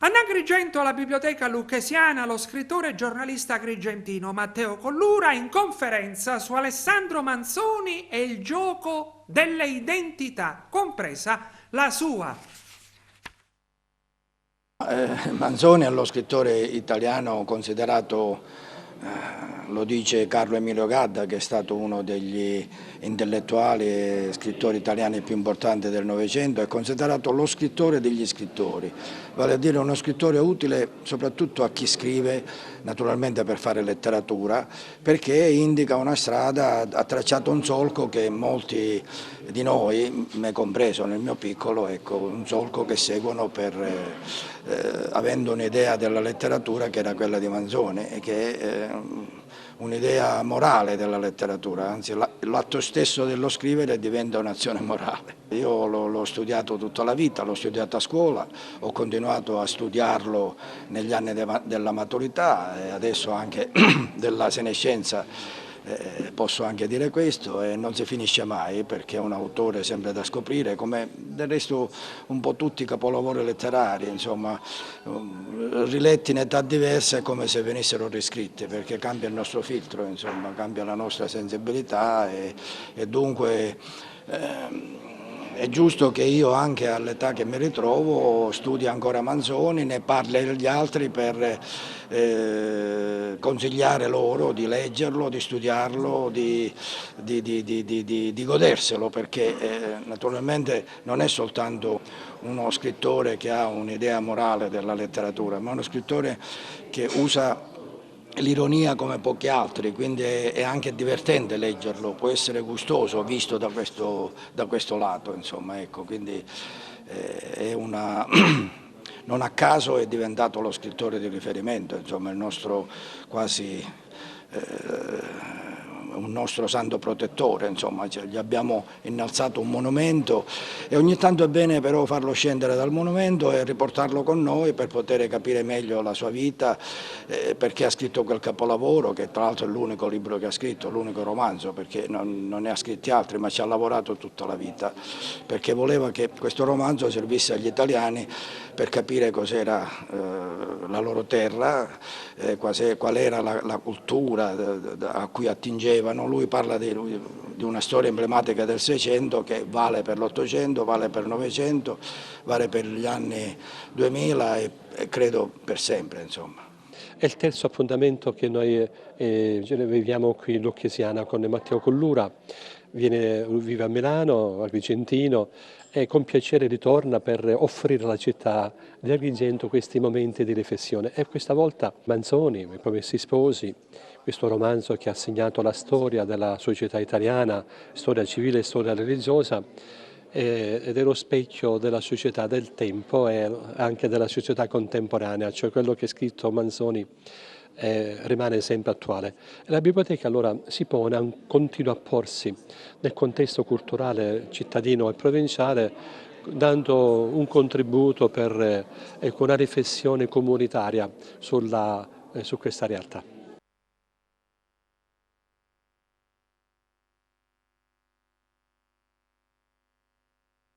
Anna Agrigento alla Biblioteca Lucchesiana, lo scrittore e giornalista agrigentino Matteo Collura in conferenza su Alessandro Manzoni e il gioco delle identità, compresa la sua. Manzoni è lo scrittore italiano considerato, lo dice Carlo Emilio Gadda, che è stato uno degli intellettuali e scrittori italiani più importanti del Novecento, è considerato lo scrittore degli scrittori, vale a dire uno scrittore utile soprattutto a chi scrive, naturalmente per fare letteratura, perché indica una strada, ha tracciato un solco che molti di noi, me compreso nel mio piccolo, ecco, un solco che seguono avendo un'idea della letteratura che era quella di Manzoni e che è un'idea morale della letteratura, anzi l'atto stesso dello scrivere diventa un'azione morale. Io l'ho studiato tutta la vita, l'ho studiato a scuola, ho continuato a studiarlo negli anni della maturità e adesso anche della senescenza. Posso anche dire questo e non si finisce mai perché è un autore sempre da scoprire, come del resto un po' tutti i capolavori letterari, insomma, riletti in età diverse come se venissero riscritti, perché cambia il nostro filtro, insomma, cambia la nostra sensibilità e dunque è giusto che io anche all'età che mi ritrovo studi ancora Manzoni, ne parli agli altri per consigliare loro di leggerlo, di studiarlo, di goderselo, perché naturalmente non è soltanto uno scrittore che ha un'idea morale della letteratura, ma uno scrittore che usa l'ironia come pochi altri, quindi è anche divertente leggerlo, può essere gustoso visto da questo lato, insomma, ecco, quindi è una... non a caso è diventato lo scrittore di riferimento, insomma, il nostro quasi un nostro santo protettore, insomma, gli abbiamo innalzato un monumento e ogni tanto è bene però farlo scendere dal monumento e riportarlo con noi per poter capire meglio la sua vita, perché ha scritto quel capolavoro che tra l'altro è l'unico libro che ha scritto, l'unico romanzo, perché non ne ha scritti altri, ma ci ha lavorato tutta la vita, perché voleva che questo romanzo servisse agli italiani per capire cos'era la loro terra, qual era la cultura a cui attingevano. Lui parla di una storia emblematica del Seicento che vale per l'Ottocento, vale per il Novecento, vale per gli anni 2000 e credo per sempre, insomma. È il terzo appuntamento che noi viviamo qui in Lucchesiana con Matteo Collura, vive a Milano, agrigentino, e con piacere ritorna per offrire alla città di Agrigento questi momenti di riflessione. E questa volta Manzoni, I Promessi Sposi, questo romanzo che ha segnato la storia della società italiana, storia civile e storia religiosa, ed è lo specchio della società del tempo e anche della società contemporanea, cioè quello che ha scritto Manzoni rimane sempre attuale. La biblioteca allora si pone, continua a porsi nel contesto culturale cittadino e provinciale, dando un contributo per una riflessione comunitaria su questa realtà.